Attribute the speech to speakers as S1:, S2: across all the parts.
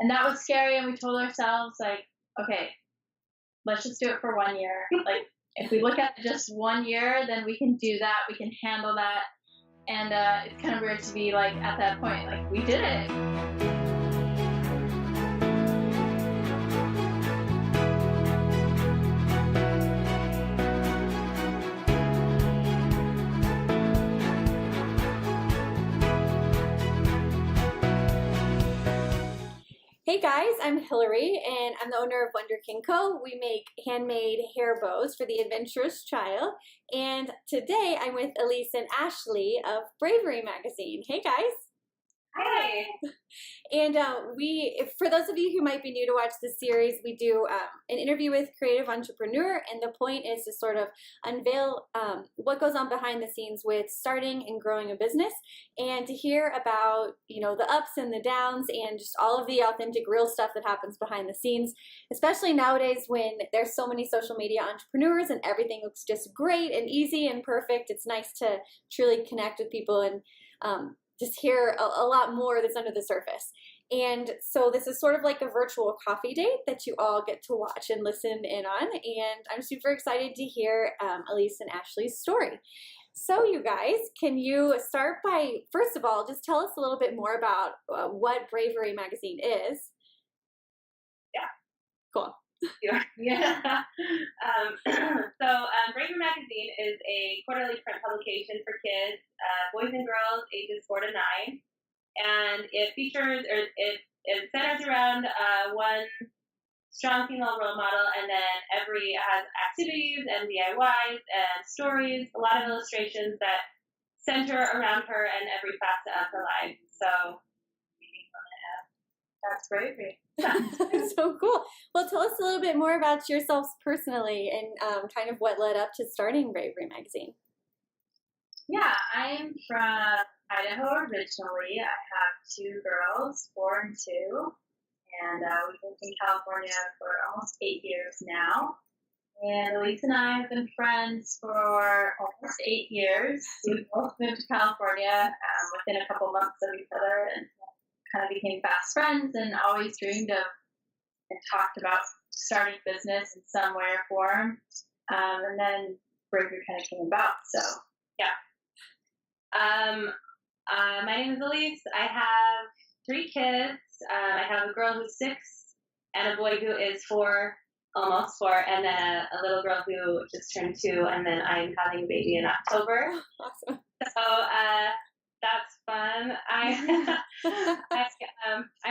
S1: And that was scary, and we told ourselves, like, okay, let's just do it for 1 year. Like, if we look at just 1 year, then we can do that. We can handle that. And it's kind of weird to be like at that point, like we did it.
S2: Hey guys, I'm Hillary and I'm the owner of Wonder King Co. We make handmade hair bows for the adventurous child. And today I'm with Elyse and Ashley of Bravery Magazine. Hey guys.
S3: Hi.
S2: And for those of you who might be new to watch this series, we do an interview with creative entrepreneur, and the point is to sort of unveil what goes on behind the scenes with starting and growing a business, and to hear about, you know, the ups and the downs and just all of the authentic, real stuff that happens behind the scenes, especially nowadays when there's so many social media entrepreneurs and everything looks just great and easy and perfect. It's nice to truly connect with people and just hear a lot more that's under the surface. And so this is sort of like a virtual coffee date that you all get to watch and listen in on. And I'm super excited to hear Elyse and Ashley's story. So you guys, can you start by, first of all, just tell us a little bit more about what Bravery Magazine is?
S3: Yeah.
S2: Cool.
S3: Yeah. Bravery Magazine is a quarterly print publication for kids, boys and girls ages 4 to 9, and it features, or it centers around one strong female role model, and then every has activities and DIYs and stories, a lot of illustrations that center around her and every facet of her life. So that's Bravery.
S2: So cool. Well, tell us a little bit more about yourselves personally and kind of what led up to starting Bravery Magazine.
S1: Yeah, I'm from Idaho originally. I have 2 girls, 4 and 2, and we've lived in California for almost 8 years now. And Elyse and I have been friends for almost 8 years. We both moved to California within a couple months of each other, and kind of became fast friends, and always dreamed of and talked about starting business in some way or form. And then Bravery kind of came about. So
S3: yeah. My name is Elyse. I have 3 kids. I have a girl who's 6 and a boy who is 4, almost 4, and then a little girl who just turned 2, and then I'm having a baby in October.
S2: Awesome.
S3: So that's fun. I'm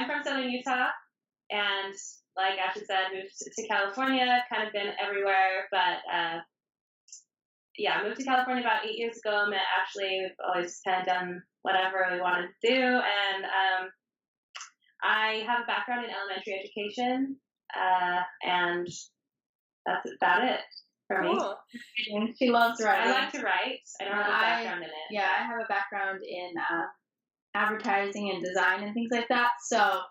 S3: from Southern Utah, and like Ashley said, moved to California, kind of been everywhere, but moved to California about 8 years ago, met Ashley. We've always kind of done whatever we wanted to do, and I have a background in elementary education, and that's about it for me.
S1: She loves writing.
S3: I like to write. I don't have a background in it.
S1: Yeah, I have a background in advertising and design and things like that. So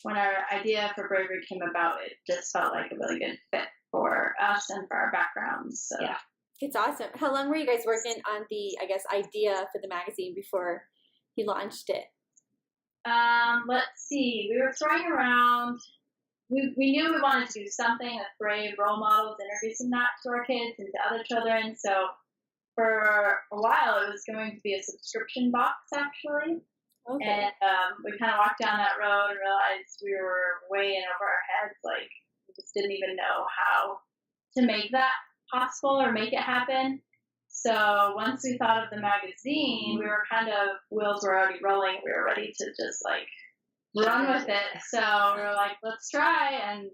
S1: when our idea for Bravery came about, it just felt like a really good fit for us and for our backgrounds. So.
S3: Yeah.
S2: It's awesome. How long were you guys working on the, idea for the magazine before you launched it?
S1: Let's see. We were throwing around. We knew we wanted to do something with brave role models, introducing that to our kids and to other children. So for a while, it was going to be a subscription box, actually. Okay. And we kind of walked down that road and realized we were way in over our heads. Like, we just didn't even know how to make that possible or make it happen. So once we thought of the magazine, we were kind of, wheels were already rolling. We were ready to just run with it. So we were like, let's try. And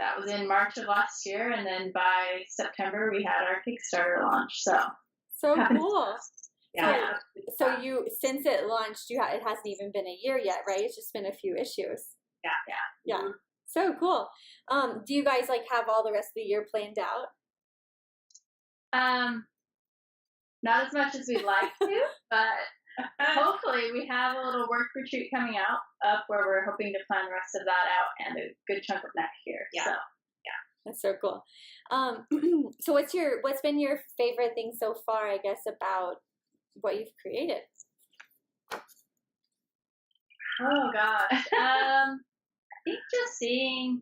S1: that was in March of last year. And then by September, we had our Kickstarter launch. So
S2: cool.
S1: Yeah.
S2: So you, since it launched, it hasn't even been a year yet, right? It's just been a few issues.
S1: Yeah.
S2: Mm-hmm. So cool. Do you guys have all the rest of the year planned out?
S1: Not as much as we'd like to, but hopefully we have a little work retreat coming up where we're hoping to plan the rest of that out and a good chunk of next year.
S3: Yeah.
S1: So,
S2: that's so cool. So what's been your favorite thing so far, I guess, about what you've created?
S1: Oh gosh. I think seeing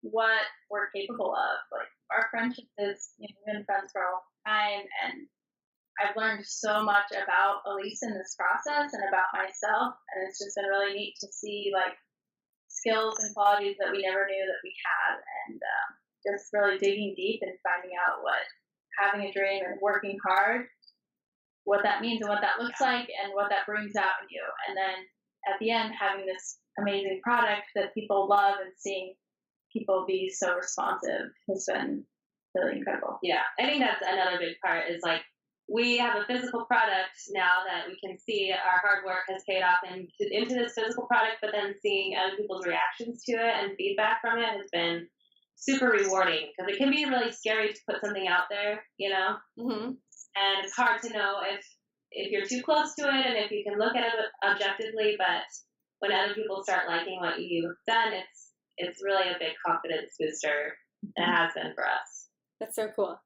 S1: what we're capable of. Like, our friendship is, we've been friends for a long time, and I've learned so much about Elyse in this process and about myself, and it's just been really neat to see like skills and qualities that we never knew that we had, and just really digging deep and finding out what having a dream and working hard, what that means and what that looks like and what that brings out in you. And then at the end, having this amazing product that people love and seeing people be so responsive has been really incredible.
S3: Yeah, I think that's another big part is like we have a physical product now that we can see our hard work has paid off into this physical product, but then seeing other people's reactions to it and feedback from it has been super rewarding because it can be really scary to put something out there,
S2: Mm-hmm.
S3: and it's hard to know if you're too close to it and if you can look at it objectively, but when other people start liking what you've done, it's really a big confidence booster, and it has been for us.
S2: That's so cool.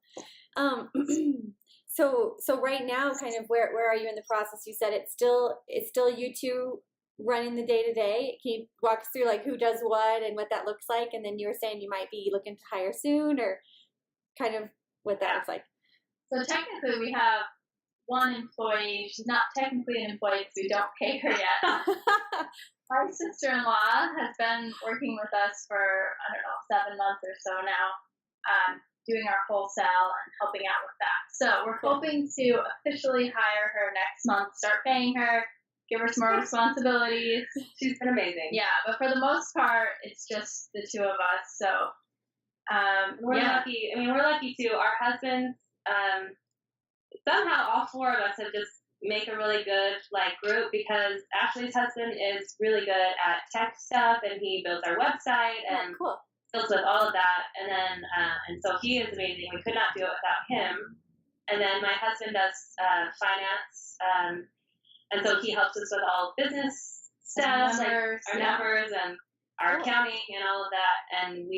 S2: So right now, kind of where are you in the process? You said it's still you two running the day to day. Can you walk us through like who does what and what that looks like? And then you were saying you might be looking to hire soon, or kind of what that looks like.
S1: So technically, we have one employee. She's not technically an employee because we don't pay her yet. My sister-in-law has been working with us for, 7 months or so now, doing our wholesale and helping out with that. So we're hoping to officially hire her next month, start paying her, give her some more responsibilities.
S3: She's been amazing.
S1: Yeah, but for the most part, it's just the two of us. So
S3: we're lucky. I mean, we're lucky too. Our husbands, somehow all four of us have just make a really good like group because Ashley's husband is really good at tech stuff and he builds our website and
S2: cool.
S3: deals with all of that. And then, and so he is amazing. We could not do it without him. And then my husband does finance. And so he helps us with all business stuff, like our numbers and our accounting and all of that. And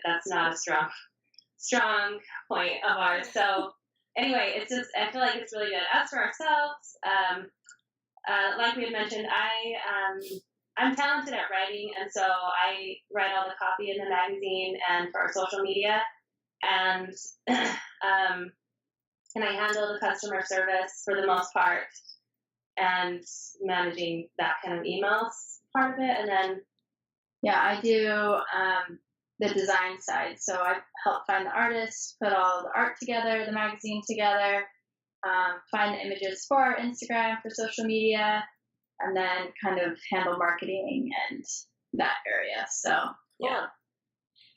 S3: that's not a strong point of ours. So anyway, it's just, I feel like it's really good. As for ourselves, like we had mentioned, I'm talented at writing, and so I write all the copy in the magazine and for our social media, and I handle the customer service for the most part, and managing that kind of emails part of it, and then
S1: I do the design side. So I help find the artists, put all the art together, the magazine together, find the images for our Instagram, for social media, and then kind of handle marketing and that area. So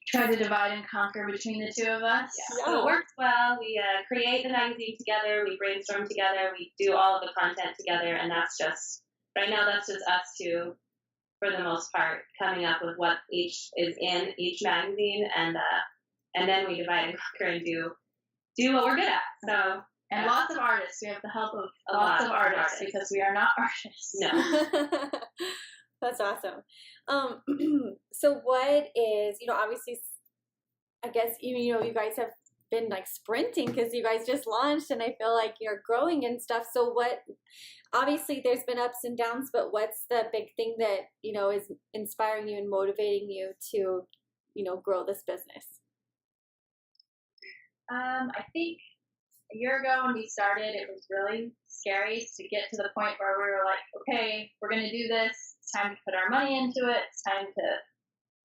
S1: try to divide and conquer between the two of us.
S3: Yeah. So it works well. We create the magazine together, we brainstorm together, we do all of the content together, and that's just us two for the most part, coming up with what each is in each magazine, and then we divide and conquer and do what we're good at. So
S1: and lots of artists. We have the help of lots of artists because we are not artists.
S3: No.
S2: That's awesome. So what is, obviously, I guess, you guys have been like sprinting because you guys just launched, and I feel like you're growing and stuff. So obviously there's been ups and downs, but what's the big thing that, is inspiring you and motivating you to, grow this business?
S1: I think a year ago when we started, it was really scary to get to the point where we were like, okay, we're going to do this. It's time to put our money into it. It's time to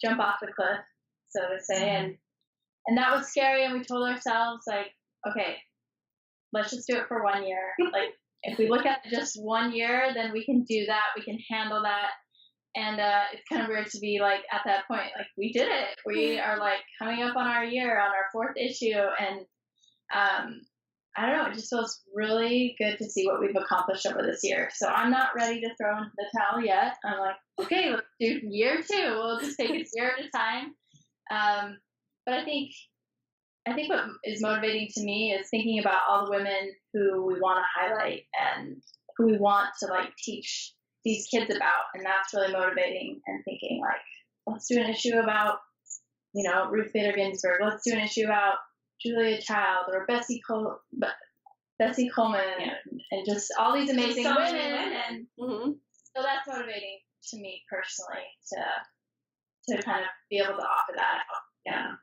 S1: jump off the cliff, so to say. And that was scary. And we told ourselves like, okay, let's just do it for 1 year. Like if we look at just 1 year, then we can do that. We can handle that. And it's kind of weird to be like at that point, like we did it. We are like coming up on our year, on our 4th issue. And I don't know, it just feels really good to see what we've accomplished over this year. So I'm not ready to throw in the towel yet. I'm like, okay, let's do year 2. We'll just take it year at a time. But I think what is motivating to me is thinking about all the women who we want to highlight and who we want to like teach these kids about, and that's really motivating. And thinking like, let's do an issue about, Ruth Bader Ginsburg. Let's do an issue about Julia Child or Bessie Coleman, and just all these amazing women. And so that's motivating to me personally to kind of be able to offer that out.
S3: Yeah.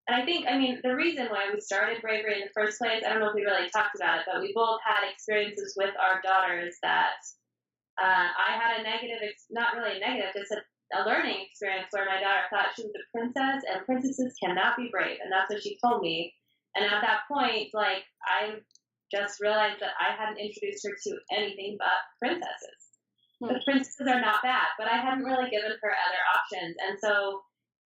S3: And I think, I mean, the reason why we started Bravery in the first place, I don't know if we really talked about it, but we both had experiences with our daughters that I had a negative, not really a negative, just a learning experience where my daughter thought she was a princess, and princesses cannot be brave. And that's what she told me. And at that point, like, I just realized that I hadn't introduced her to anything but princesses. The princesses are not bad, but I hadn't really given her other options. And so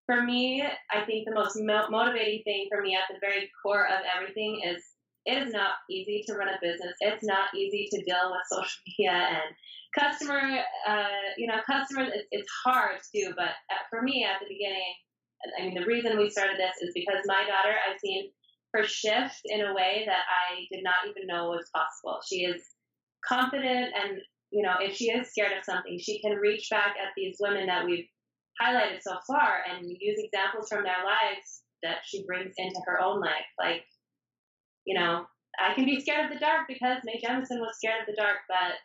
S3: for me, I think the most motivating thing for me at the very core of everything is it is not easy to run a business. It's not easy to deal with social media and customers. It's hard to do. But for me at the beginning, I mean, the reason we started this is because my daughter, I've seen her shift in a way that I did not even know was possible. She is confident, and, if she is scared of something, she can reach back at these women that we've highlighted so far and use examples from their lives that she brings into her own life. Like, I can be scared of the dark because Mae Jemison was scared of the dark, but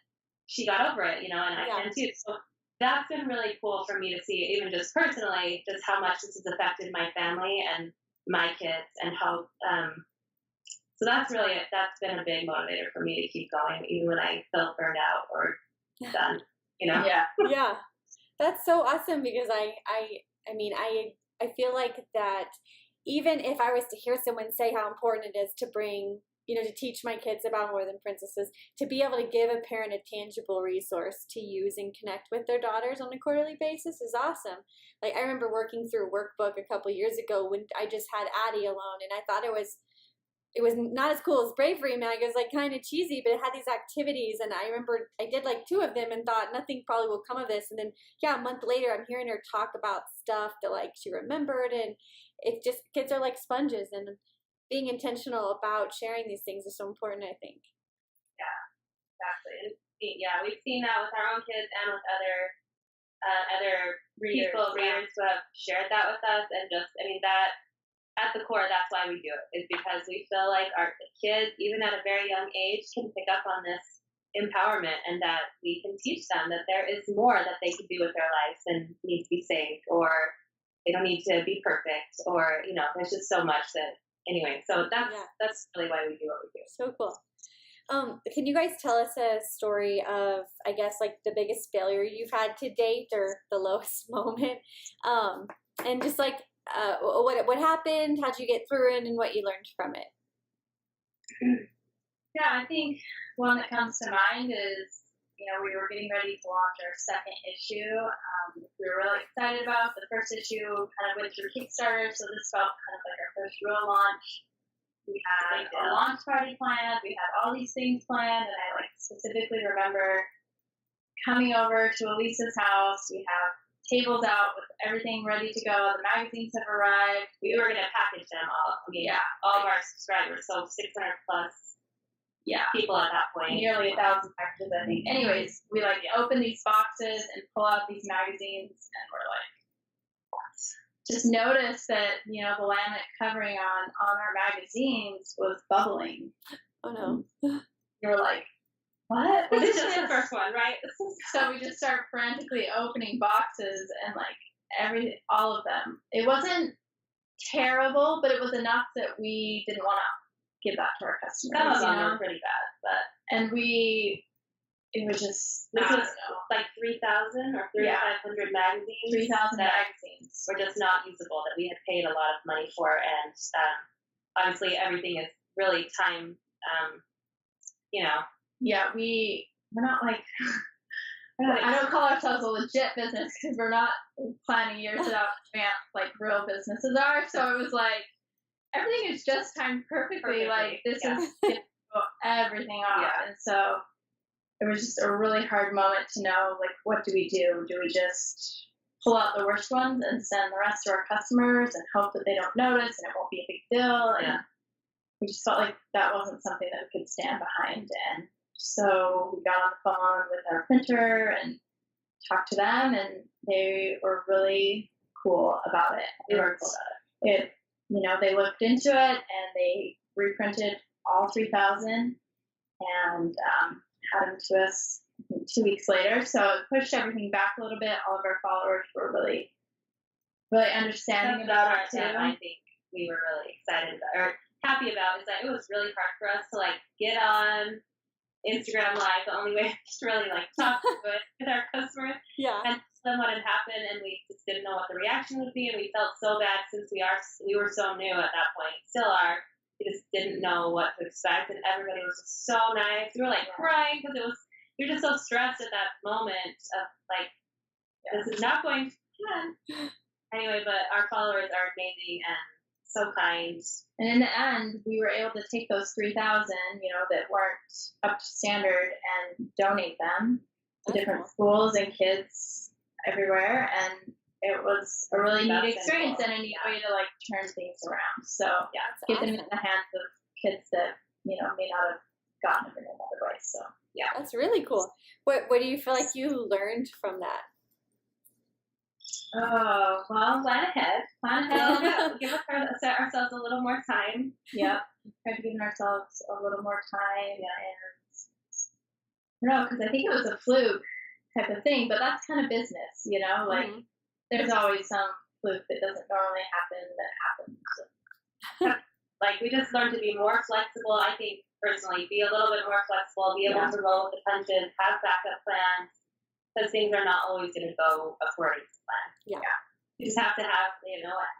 S3: she got over it, and I can too. So that's been really cool for me to see, even just personally, just how much this has affected my family and my kids, and how, so that's been a big motivator for me to keep going, even when I felt burned out or done,
S1: Yeah.
S2: Yeah. That's so awesome, because I feel like that even if I was to hear someone say how important it is to bring, to teach my kids about more than princesses, to be able to give a parent a tangible resource to use and connect with their daughters on a quarterly basis is awesome. Like, I remember working through a workbook a couple years ago when I just had Addie alone, and I thought it was not as cool as Bravery Mag. It was like kind of cheesy, but it had these activities, and I remember I did like 2 of them and thought nothing probably will come of this. And then, a month later, I'm hearing her talk about stuff that like she remembered, and it's just, kids are like sponges, and being intentional about sharing these things is so important, I think.
S3: Yeah, exactly. And we've seen that with our own kids and with other readers who have shared that with us, and just, that at the core, that's why we do it, is because we feel like our kids, even at a very young age, can pick up on this empowerment, and that we can teach them that there is more that they can do with their lives than need to be saved, or they don't need to be perfect, or, there's just so much that, anyway, so that's really why we do what we do.
S2: So cool. Can you guys tell us a story of, I guess, like the biggest failure you've had to date, or the lowest moment? And just like, what happened, how'd you get through it, and what you learned from it?
S1: Yeah, I think one that comes to mind is, we were getting ready to launch our second issue. We were really excited about the first issue, kind of went through Kickstarter, so this felt kind of like our first real launch. We had a launch party planned, we had all these things planned, and I specifically remember coming over to Elyse's house. We have tables out with everything ready to go. The magazines have arrived.
S3: We were going to package them all. All of our subscribers, so 600 plus people at that point.
S1: Nearly 1,000 packages, I think. Anyways, we open these boxes and pull out these magazines, and we're like, what? Just noticed that, the laminate covering on our magazines was bubbling.
S2: Oh no.
S1: You're like, what?
S3: This is just the first one, right?
S1: So we just start frantically opening boxes, and all of them. It wasn't terrible, but it was enough that we didn't want to give that to our customers.
S3: Some of them were pretty bad,
S1: it was just,
S3: this was like 3,000 or 3,500 magazines.
S1: 3,000 magazines
S3: were just not usable, that we had paid a lot of money for, and obviously everything is really time,
S1: Yeah, we're not like, I don't call ourselves a legit business because we're not planning years out in advance like real businesses are. So it was like, everything is just timed perfectly. Like, this is going to go everything off. Yeah. And so it was just a really hard moment to know, like, what do we do? Do we just pull out the worst ones and send the rest to our customers and hope that they don't notice and it won't be a big deal? And we just felt like that wasn't something that we could stand behind. And so we got on the phone with our printer and talked to them, and they were really cool about it. They were cool about it. They looked into it, and they reprinted all 3,000 and had them to us 2 weeks later. So it pushed everything back a little bit. All of our followers were really really understanding about it
S3: that
S1: too.
S3: I think we were really excited about, or happy about, is that it was really hard for us to like get on Instagram Live, the only way to really like talk to it with our customers
S2: Yeah.
S3: and tell them what had happened, and we just didn't know what the reaction would be, and we felt so bad since we were so new at that point, still are. We just didn't know what to expect, and everybody was just so nice. We were like crying because we were just so stressed at that moment of like, this is not going to happen. Anyway, but our followers are amazing and so kind.
S1: And in the end, we were able to take those 3,000, that weren't up to standard and donate them to different schools and kids everywhere. And it was a really neat experience and a neat way to like turn things around. So get them in the hands of kids that, may not have gotten them in another way. So
S2: that's really cool. What do you feel like you learned from that?
S3: Oh, well, plan ahead. Give ourselves a little more time.
S1: Yep. Try to give ourselves a little more time. And I don't know, because I think it was a fluke type of thing, but that's kind of business, like there's always some fluke that doesn't normally happen that happens. So.
S3: Like we just learned to be more flexible. I think personally, be a little bit more flexible, be able to roll with the punches, have backup plans. Because things are not always going to go according to plan.
S2: Yeah.
S3: You just have to have,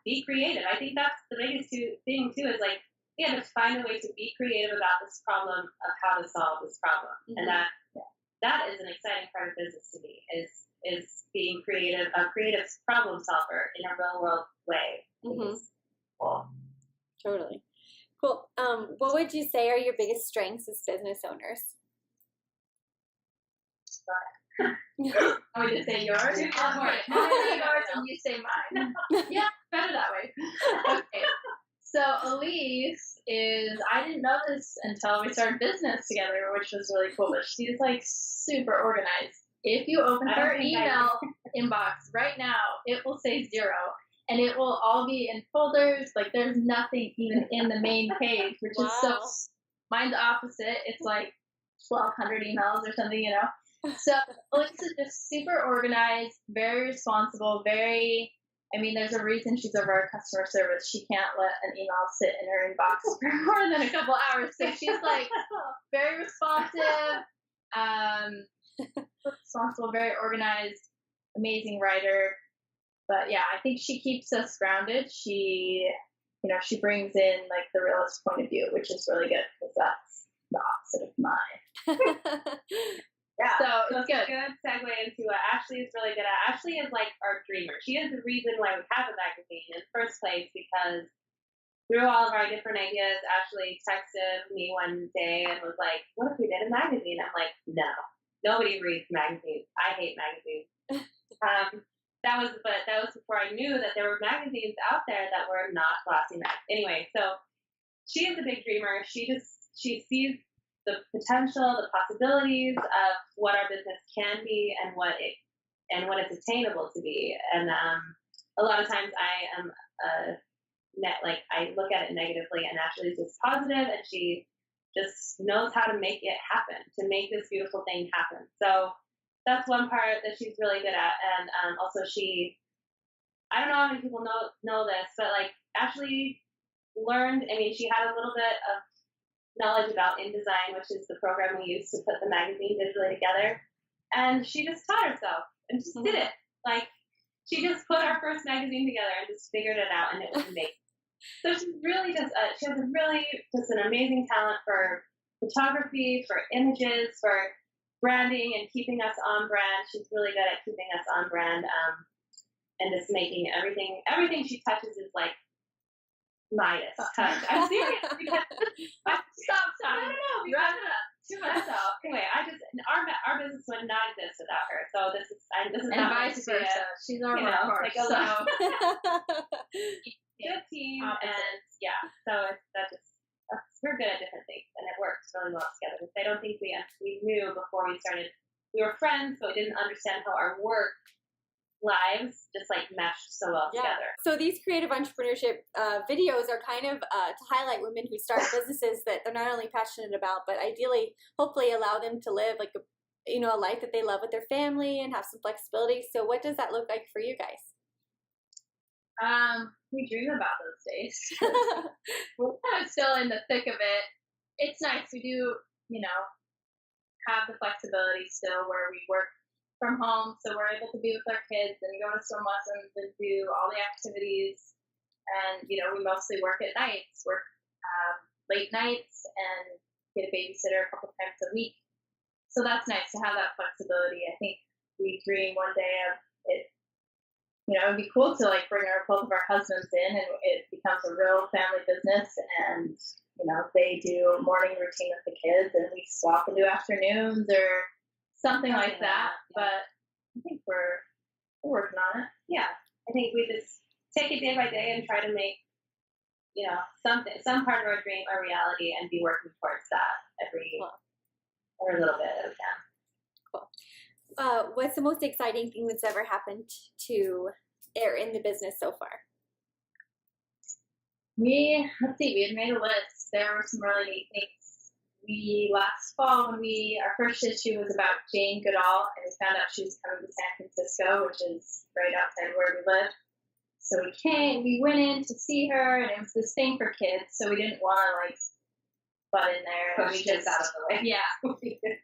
S3: be creative. I think that's the biggest thing too, is like, we have to find a way to be creative about this problem of how to solve this problem. And that is an exciting part of business to me, is being creative, a creative problem solver in a real world way. Cool.
S2: Totally. Cool. What would you say are your biggest strengths as business owners?
S1: I would just say yours. I'll say yours and you say mine. Yeah, better that way. Okay. So Elyse I didn't know this until we started business together, which was really cool, but she's like super organized. If you open her email inbox right now, it will say 0. And it will all be in folders. Like there's nothing even in the main page, which is so, mine's opposite. It's like 1,200 emails or something, So Elyse is just super organized, very responsible, there's a reason she's over our customer service. She can't let an email sit in her inbox for more than a couple hours. So she's like very responsive, very organized, amazing writer. But yeah, I think she keeps us grounded. She brings in like the realist point of view, which is really good because that's the opposite of mine.
S3: Yeah,
S1: so it's good.
S3: A good segue into what Ashley is really good at. Ashley is like our dreamer. She is the reason why we have a magazine in the first place, because through all of our different ideas, Ashley texted me one day and was like, what if we did a magazine? I'm like, no, nobody reads magazines. I hate magazines. That was before I knew that there were magazines out there that were not glossy mag. Anyway, so she is a big dreamer. She sees the potential, the possibilities of what our business can be and what it's attainable to be. And a lot of times I am I look at it negatively, and Ashley's just positive, and she just knows how to make it happen, to make this beautiful thing happen. So that's one part that she's really good at. And also I don't know how many people know this, but like Ashley learned, she had a little bit of knowledge about InDesign, which is the program we use to put the magazine digitally together. And she just taught herself and just did it. Like, she just put our first magazine together and just figured it out, and it was amazing. So she's really she has an amazing talent for photography, for images, for branding, and keeping us on brand. She's really good at keeping us on brand, and just making everything she touches is like Midas touch. I'm serious. Stop. No. Wrap it up. Too much stuff. Anyway, our business would not exist without her. So this is
S1: and
S3: not
S1: vice versa. She's our workhorse.
S3: Good team, and so we're good at different things, and it works really well together. I don't think we knew before we started. We were friends, but we didn't understand how our work lives just like meshed so well together.
S2: So these creative entrepreneurship videos are kind of to highlight women who start businesses that they're not only passionate about, but ideally, hopefully allow them to live like a life that they love with their family and have some flexibility. So what does that look like for you guys?
S1: We dream about those days. We're kind of still in the thick of it. It's nice. We do, have the flexibility still where we work from home, so we're able to be with our kids and go to swim lessons and do all the activities. And we mostly work at nights, work late nights, and get a babysitter a couple times a week. So that's nice to have that flexibility. I think we dream one day of it. It'd be cool to bring both of our husbands in, and it becomes a real family business. And they do a morning routine with the kids, and we swap and do afternoons or something like that.
S3: Yeah.
S1: But I think we're working on it.
S3: Yeah, I think we just take it day by day and try to make some part of our dream a reality, and be working towards that every little bit at a time.
S2: Cool. What's the most exciting thing that's ever happened to or in the business so far?
S1: Let's see, we had made a list. There were some really neat things. Last fall, our first issue was about Jane Goodall, and we found out she was coming to San Francisco, which is right outside where we live. So we went in to see her, and it was this thing for kids, so we didn't want to butt in there. And we just
S3: out of the way.
S1: Yeah.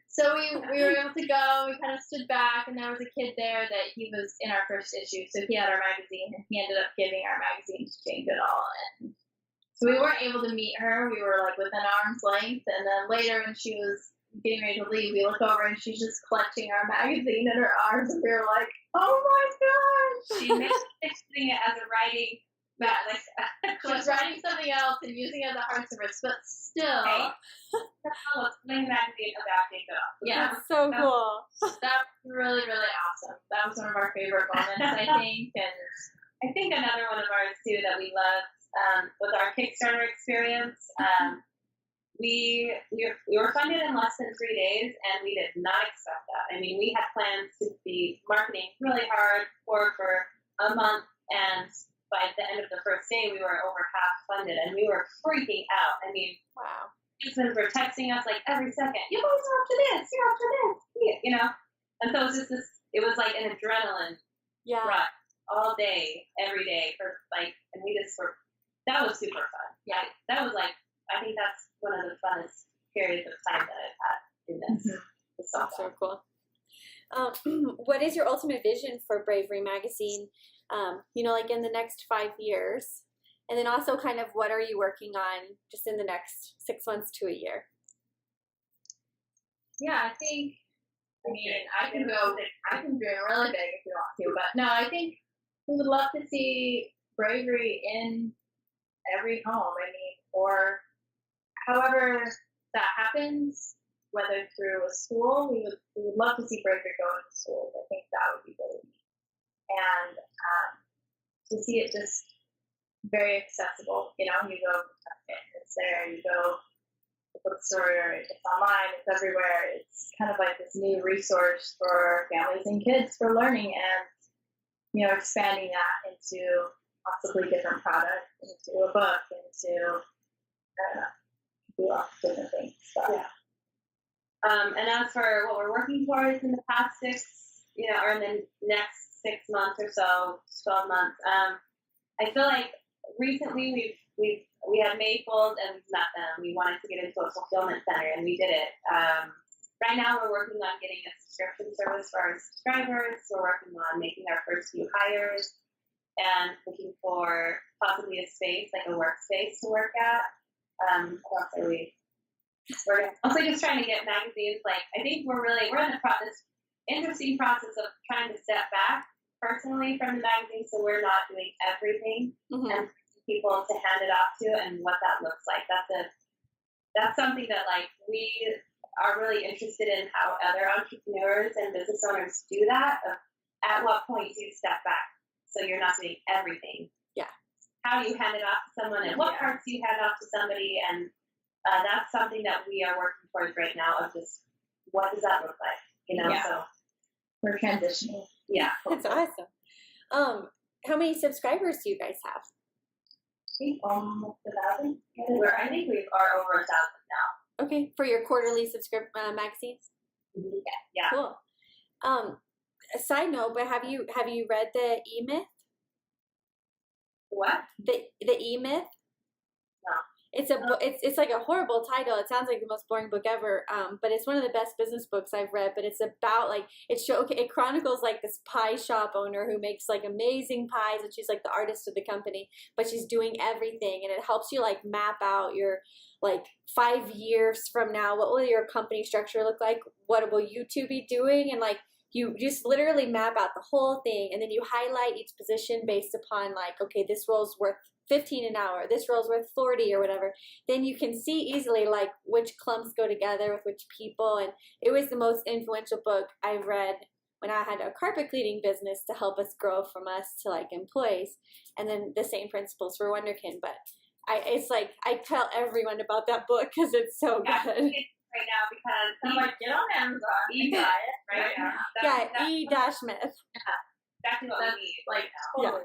S1: So we were able to go. We kind of stood back, and there was a kid there that he was in our first issue, so he had our magazine, and he ended up giving our magazine to Jane Goodall. And so we weren't able to meet her. We were within arm's length, and then later when she was getting ready to leave, we look over and she's just clutching our magazine in her arms, and we were like, "Oh my gosh!"
S3: She using it as a writing.
S1: She was writing something else and using it as a hard service, but still.
S3: Hey, let's play magazine about Jane Goodall.
S1: Yeah,
S2: That's so cool.
S1: That was really, really awesome. That was one of our favorite moments, I think. And
S3: I think another one of ours too that we loved was our Kickstarter experience. We were funded in less than 3 days, and we did not expect that. I mean, we had plans to be marketing really hard for a month, and by the end of the first day, we were over half funded, and we were freaking out. I mean,
S2: Wow.
S3: husbands were texting us every second, "You guys are up to this, you're up to this," And so it was just this. It was like an adrenaline rush all day, every day and we just were. That was super fun. Yeah, that was I think that's one of the funnest periods of time that I've had in this. It's so
S2: So cool. What is your ultimate vision for Bravery Magazine? In the next 5 years, and then also kind of what are you working on just in the next 6 months to a year?
S1: yeah, I think. I can dream really big if you want to, but no, I think we would love to see Bravery in every home. Or however that happens, whether through a school, we would love to see Bravery go into schools. I think that would be really neat. And to see it just very accessible. You go, it's there. You go to the bookstore, it's online, it's everywhere. It's kind of like this new resource for families and kids for learning, and expanding that into possibly different products, into a book, into lots of different things. So.
S3: Yeah. And as for what we're working towards in the past or in the next 6 months or so, 12 months, I feel like recently we had Mayfold and we've met them. We wanted to get into a fulfillment center, and we did it. Right now we're working on getting a subscription service for our subscribers. We're working on making our first few hires and looking for possibly a space, a workspace to work at. We're also just trying to get magazines. I think we're in this interesting process of trying to step back personally from the magazine, so we're not doing everything, and people to hand it off to, and what that looks like. That's something that we are really interested in, how other entrepreneurs and business owners do that. At what point do you step back so you're not doing everything?
S2: Yeah.
S3: How do you hand it off to someone, and what parts do you hand off to somebody? And that's something that we are working towards right now, of just what does that look like? So
S1: we're transitioning.
S3: Yeah.
S2: That's awesome. How many subscribers do you guys have?
S1: I think almost 1,000.
S3: I think we are over 1,000 now.
S2: Okay, for your quarterly magazines.
S3: Yeah.
S2: Cool. A side note, but have you read the E-Myth?
S3: What?
S2: The E-Myth.
S3: No.
S2: It's like a horrible title. It sounds like the most boring book ever. But it's one of the best business books I've read. But it's about like it chronicles like this pie shop owner who makes like amazing pies, and she's like the artist of the company, but she's doing everything, and it helps you like map out your like 5 years from now, what will your company structure look like? What will you two be doing? And like you just literally map out the whole thing, and then you highlight each position based upon like, okay, this role's worth 15 an hour, this role's worth 40 or whatever. Then you can see easily like which clumps go together with which people. And it was the most influential book I read when I had a carpet cleaning business to help us grow from us to like employees. And then the same principles for Wonderkin. But it's like I tell everyone about that book because it's so good.
S3: Right now, because
S1: I'm like, get on Amazon.
S3: You got it right now.
S2: Yeah, E-Myth.
S3: Exactly what we need.
S1: Like totally.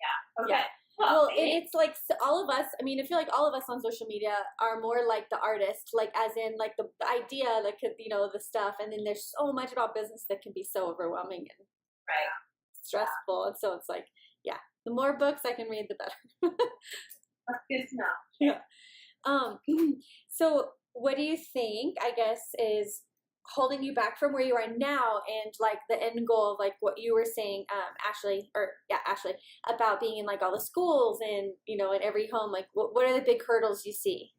S1: Yeah. Okay.
S2: Yeah. Well, it's like all of us, I mean, I feel like all of us on social media are more like the artist, like as in like the idea, like, you know, the stuff. And then there's so much about business that can be so overwhelming and stressful. And so it's like, yeah, the more books I can read, the better.
S3: That's good to know.
S2: Yeah. So what do you think, I guess, is holding you back from where you are now and like the end goal of like what you were saying, Ashley, about being in like all the schools and, you know, in every home? Like what are the big hurdles you see?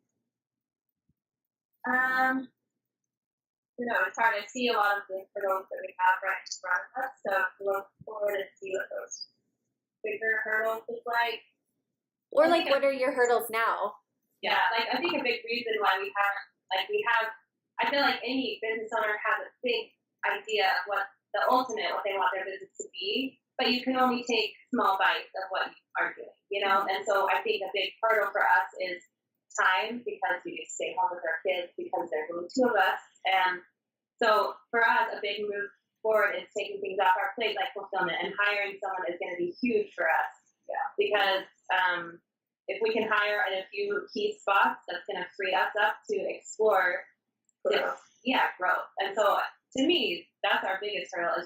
S1: You know, it's hard to see a lot of the hurdles that we have right in front of us, so look forward and see what those bigger hurdles look like.
S2: Or like, what are your hurdles now?
S3: Yeah, like I think a big reason why we have, I feel like any business owner has a big idea of what they want their business to be, but you can only take small bites of what you are doing, you know? And so I think a big hurdle for us is time, because we get to stay home with our kids because there's only two of us. And so for us, a big move forward is taking things off our plate like fulfillment, and hiring someone is going to be huge for us. Yeah. Because if we can hire in a few key spots, that's going to free us up to explore growth. And so to me, that's our biggest hurdle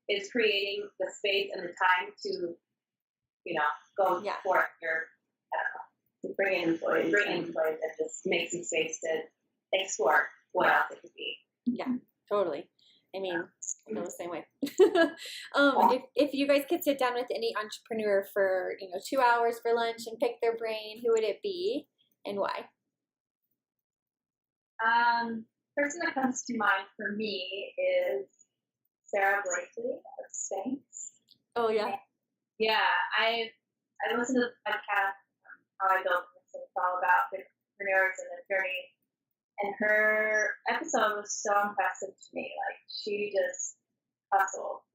S3: is creating the space and the time to, you know, go for your, to bring in employees and just make some space to explore what else it could be.
S2: Yeah, totally. I mean, I feel the same way. If you guys could sit down with any entrepreneur for, 2 hours for lunch and pick their brain, who would it be and why?
S1: Person that comes to mind for me is Sarah Blakely of Spanx.
S2: Oh yeah.
S1: Yeah, I listened to the podcast, How I Built This. It's all about the entrepreneurs and the journey. And her episode was so impressive to me. Like, she just hustled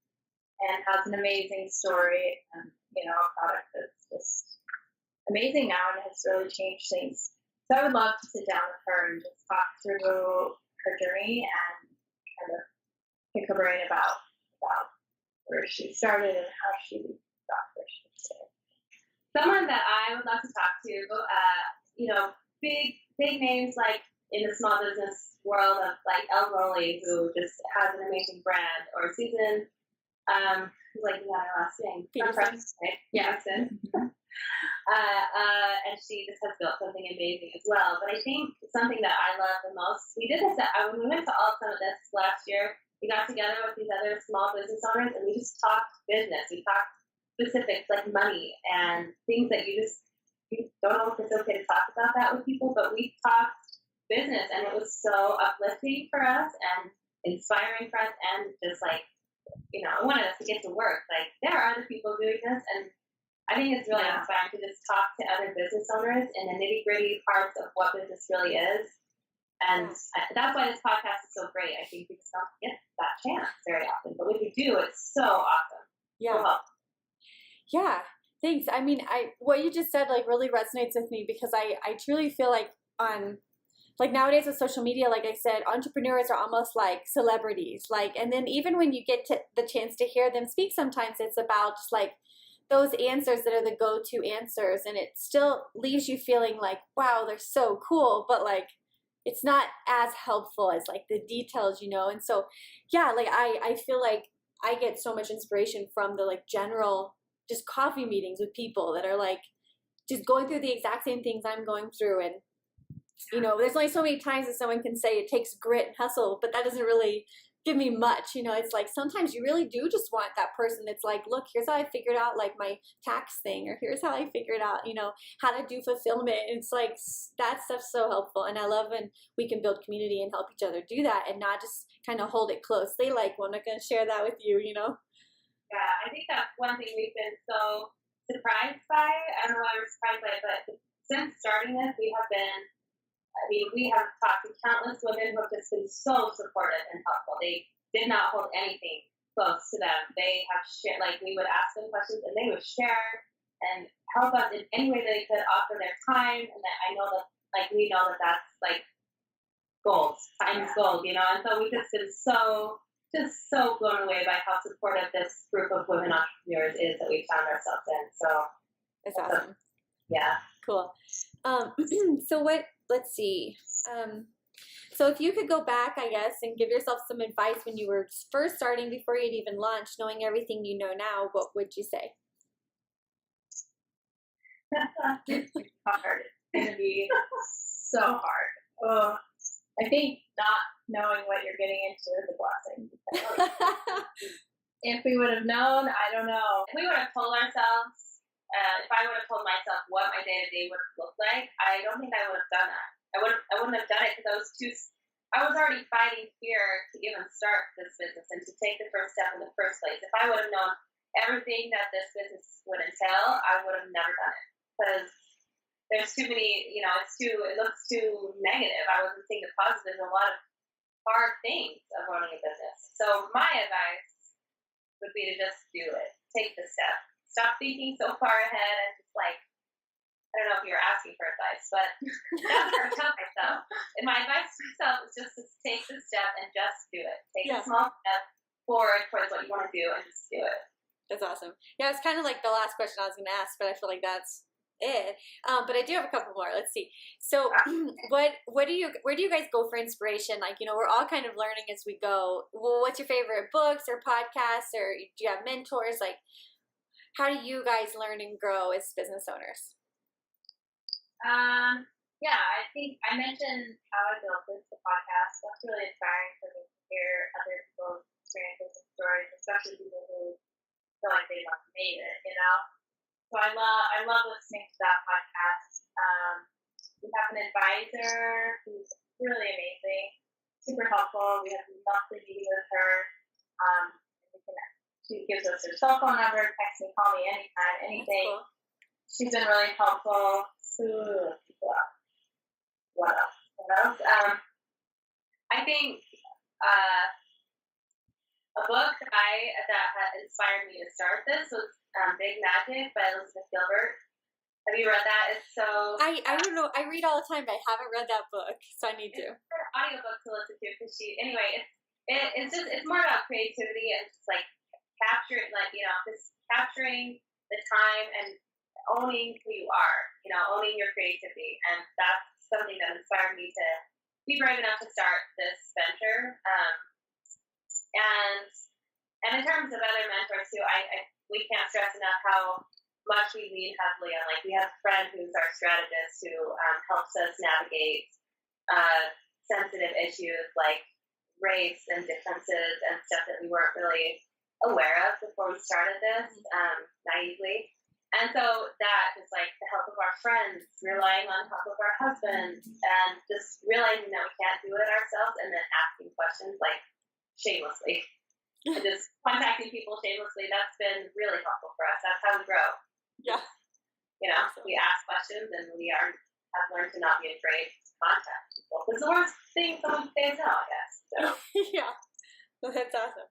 S1: and has an amazing story and, a product that's just amazing now and has really changed things. So I would love to sit down with her and just talk through her journey and kind of pick her brain about where she started and how she got where she is today.
S3: Someone that I would love to talk to, big names like in the small business world of like Elle Rowley, who just has an amazing brand, or Susan, who's like, her last name,
S2: Peterson.
S3: Peterson. And she just has built something amazing as well. But I think something that I love the most, we did this when we went to All Summit this last year. We got together with these other small business owners and we just talked business. We talked specifics like money and things that you don't know if it's okay to talk about that with people, but we talked business, and it was so uplifting for us and inspiring for us, and just like, I wanted us to get to work. Like, there are other people doing this, and I think it's really inspiring to just talk to other business owners in the nitty-gritty parts of what business really is. And that's why this podcast is so great. I think we just don't get that chance very often. But when you do, it's so awesome.
S2: Yeah. Yeah. Thanks. I mean, what you just said like really resonates with me, because I truly feel like nowadays with social media, like I said, entrepreneurs are almost like celebrities. Like, and then even when you get to the chance to hear them speak, sometimes it's about just like those answers that are the go-to answers, and it still leaves you feeling like, wow, they're so cool, but like it's not as helpful as like the details, and so yeah, like I feel like I get so much inspiration from the like general just coffee meetings with people that are like just going through the exact same things I'm going through. And, you know, there's only so many times that someone can say it takes grit and hustle, but that doesn't really give me much. You know, it's like sometimes you really do just want that person that's like, look, here's how I figured out like my tax thing, or here's how I figured out, you know, how to do fulfillment. It's like that stuff's so helpful. And I love when we can build community and help each other do that and not just kind of hold it close. They like, well, I'm not going to share that with you, you know?
S3: Yeah, I think that's one thing we've been so surprised by. I don't know why we're surprised by it, but since starting this, we have talked to countless women who have just been so supportive and helpful. They did not hold anything close to them. They have shared, like, we would ask them questions and they would share and help us in any way that they could, offer their time. And that I know that, like, we know that that's like gold, time is gold, you know? And so we've just been so blown away by how supportive this group of women entrepreneurs is that we found ourselves in. So
S2: it's awesome.
S3: Yeah.
S2: Cool. So let's see. So if you could go back, I guess, and give yourself some advice when you were first starting before you'd even launched, knowing everything you know now, what would you say?
S1: It's hard. It's going to be so hard. Oh, I think not knowing what you're getting into is a blessing. If we would have known, I don't know.
S3: If we would have told ourselves, if I would have told myself what my day-to-day would have looked like, I don't think I would have done that. I wouldn't have done it because I was already fighting fear to even start this business and to take the first step in the first place. If I would have known everything that this business would entail, I would have never done it because there's too many, you know, it looks too negative. I wasn't seeing the positives. A lot of hard things of running a business. So my advice would be to just do it. Take the step. Stop thinking so far ahead and just like, I don't know if you're asking for advice, but that's what I tell myself. And my advice to myself is just to take the step and just do it. Take a small step forward towards what you want to do and just do it.
S2: That's awesome. Yeah, it's kind of like the last question I was going to ask, but I feel like that's it. But I do have a couple more. Let's see. So where do you guys go for inspiration? Like, you know, we're all kind of learning as we go. Well, what's your favorite books or podcasts, or do you have mentors? Like, how do you guys learn and grow as business owners?
S1: Yeah, I think I mentioned how I built this podcast. That's really inspiring for me to hear other people's experiences and stories, especially people who feel like they've made it, you know? So I love listening to that podcast. We have an advisor who's really amazing, super helpful. We have a monthly meeting with her. She gives us her cell phone number, text me, call me anytime, anything. Cool. She's been really helpful. What else?
S3: I think a book that inspired me to start this was Big Magic by Elizabeth Gilbert. Have you read that? It's so...
S2: I don't know. I read all the time, but I haven't read that book, so I need to.
S3: It's an audiobook to listen to because it's more about creativity and just like capturing the time and owning who you are, you know, owning your creativity. And that's something that inspired me to be brave enough to start this venture. And in terms of other mentors too, we can't stress enough how much we lean heavily on, like, we have a friend who's our strategist who helps us navigate sensitive issues like race and differences and stuff that we weren't really aware of before we started this naively. And so that is like the help of our friends, relying on the help of our husbands, and just realizing that we can't do it ourselves, and then asking questions like shamelessly. And just contacting people shamelessly, that's been really helpful for us. That's how we grow.
S2: Yeah.
S3: You know, we ask questions and we have learned to not be afraid to contact people. It's the worst thing someone can say is no, I guess. So.
S2: Yeah. Well, that's awesome.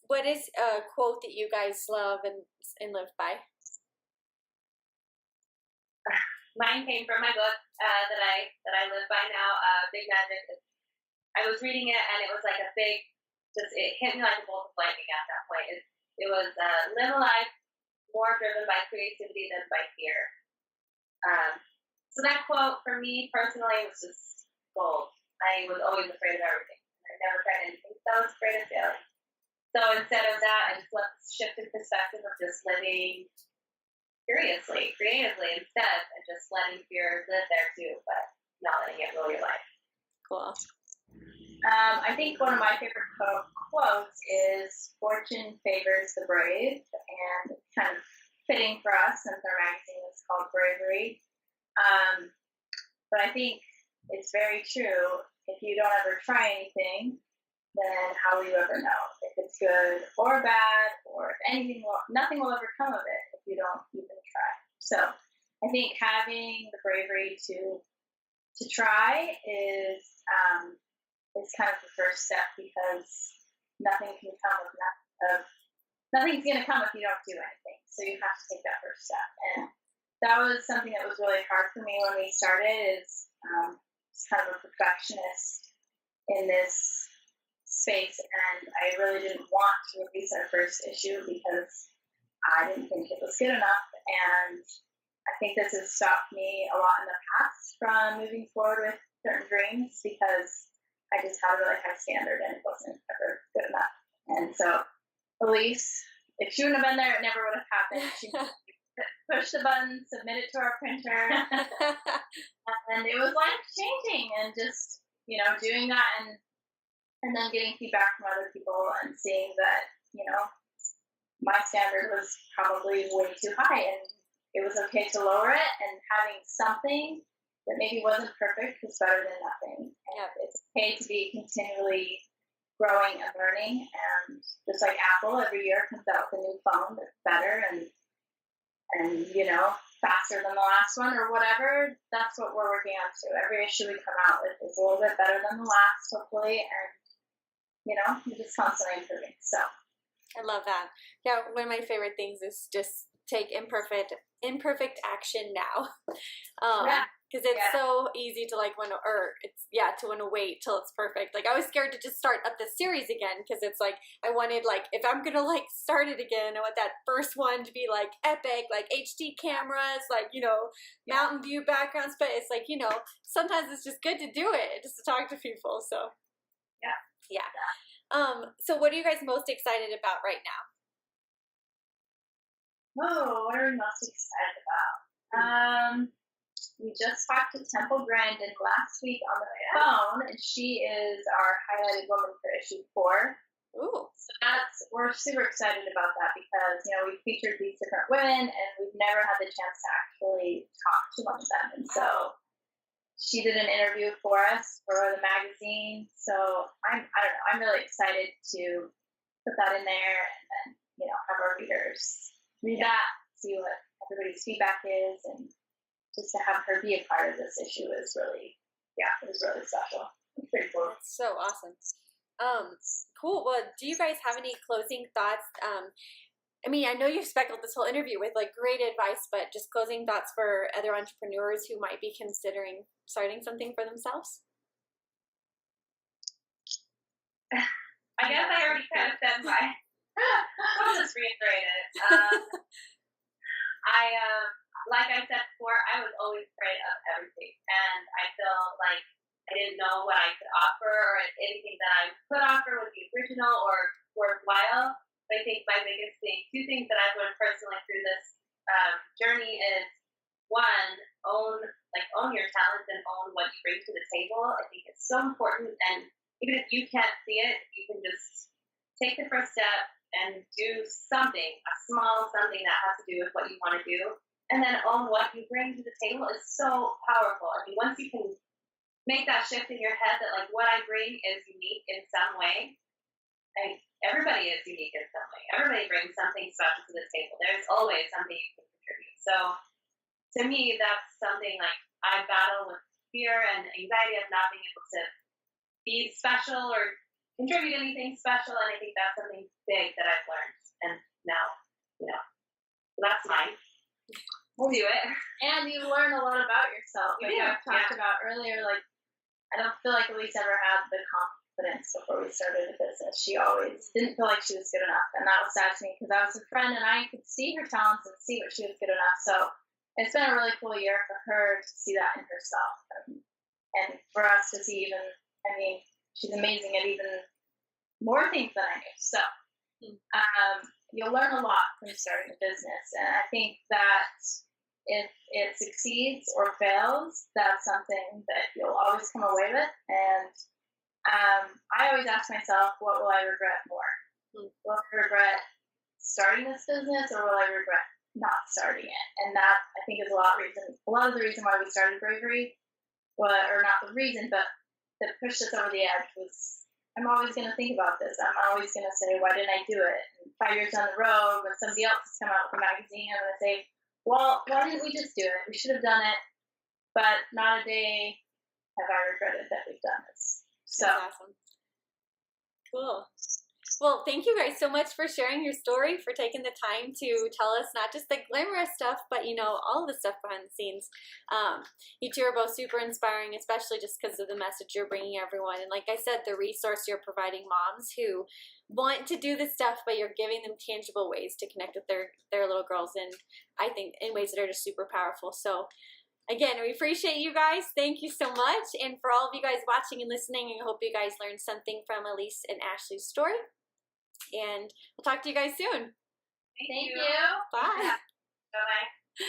S2: What is a quote that you guys love and live by?
S3: Mine came from my book that I live by now, Big Magic. I was reading it and it was like it hit me like a bolt of lightning at that point. It was live a life more driven by creativity than by fear. So that quote for me personally was just gold. I was always afraid of everything. I never tried anything, so I was afraid of failing. So instead of that, let's shift the perspective of just living curiously, creatively instead, and just letting fear live there too, but not letting it rule your life.
S2: Cool.
S1: I think one of my favorite quotes is "Fortune favors the brave," and kind of fitting for us since our magazine is called Bravery. But I think it's very true. If you don't ever try anything, then how will you ever know if it's good or bad, or if nothing will ever come of it if you don't even try. So I think having the bravery to try is kind of the first step, because nothing's going to come if you don't do anything. So you have to take that first step. And that was something that was really hard for me when we started, is just kind of a perfectionist in this space, and I really didn't want to release our first issue because I didn't think it was good enough. And I think this has stopped me a lot in the past from moving forward with certain dreams, because I just had a really high standard and it wasn't ever good enough. And so Elyse, if she wouldn't have been there, it never would have happened. She pushed the button, submit it to our printer, and it was life changing. And just, doing that and then getting feedback from other people and seeing that, my standard was probably way too high, and it was okay to lower it, and having something that maybe wasn't perfect was better than nothing. And it's okay to be continually growing and learning. And just like Apple, every year comes out with a new phone that's better and faster than the last one or whatever. That's what we're working on too. Every issue we come out with is a little bit better than the last, hopefully, and you're just constantly improving. So
S2: I love that. Yeah, one of my favorite things is just take imperfect action now. Because it's so easy to want to wait till it's perfect. Like, I was scared to just start up the series again, because it's like, I wanted, if I'm gonna start it again, I want that first one to be epic, HD cameras, mountain view backgrounds. But it's sometimes it's just good to do it, just to talk to people. So yeah. So what are you guys most excited about right now?
S1: Oh, what are we most excited about? We just talked to Temple Grandin last week on the phone, and she is our highlighted woman for issue 4.
S2: Ooh.
S1: So we're super excited about that, because, we've featured these different women, and we've never had the chance to actually talk to one of them. And so she did an interview for us for the magazine. So I'm really excited to put that in there, and then, have our readers read that, see what everybody's feedback is, and just to have her be a part of this issue is really, it was really special. It's pretty cool.
S2: That's so awesome. Cool. Well, do you guys have any closing thoughts? I know you've speckled this whole interview with great advice, but just closing thoughts for other entrepreneurs who might be considering starting something for themselves?
S3: I guess I already kind of said mine. I'll just reiterate it. Like I said before, I was always afraid of everything, and I felt like I didn't know what I could offer, or if anything that I could offer would be original or worthwhile. But I think my biggest two things that I've learned personally through this journey is, one, own your talents and own what you bring to the table. I think it's so important, and even if you can't see it, you can just take the first step and do something, a small something that has to do with what you want to do. And then own what you bring to the table is so powerful. Once you can make that shift in your head that what I bring is unique in some way, everybody is unique in some way. Everybody brings something special to the table. There's always something you can contribute. So to me, that's something I battle with fear and anxiety of not being able to be special or contribute anything special. And I think that's something big that I've learned. And now, so that's mine. We'll do it.
S1: And you learn a lot about yourself. I've talked about earlier, I don't feel like Elyse ever had the confidence before we started the business. She always didn't feel like she was good enough. And that was sad to me, because I was a friend and I could see her talents and see what she was good enough. So it's been a really cool year for her to see that in herself. And for us to see she's amazing at even more things than I knew. So You'll learn a lot from starting a business. And I think that if it succeeds or fails, that's something that you'll always come away with. And I always ask myself, what will I regret more? Will I regret starting this business, or will I regret not starting it? And that, I think, is a lot of the reason why we started Bravery, or not the reason, but that pushed us over the edge was, I'm always going to think about this. I'm always going to say, why didn't I do it? And 5 years down the road, when somebody else has come out with a magazine, I'm going to say, well, why didn't we just do it? We should have done it, but not a day have I regretted that we've done this. So
S2: that's awesome. Cool. Well, thank you guys so much for sharing your story, for taking the time to tell us not just the glamorous stuff, but, you know, all the stuff behind the scenes. You two are both super inspiring, especially just because of the message you're bringing everyone. And like I said, the resource you're providing moms who want to do this stuff, but you're giving them tangible ways to connect with their little girls, and I think in ways that are just super powerful. So again, we appreciate you guys. Thank you so much. And for all of you guys watching and listening, I hope you guys learned something from Elyse and Ashley's story. And we'll talk to you guys soon.
S1: thank you.
S2: Bye.
S3: Bye-bye.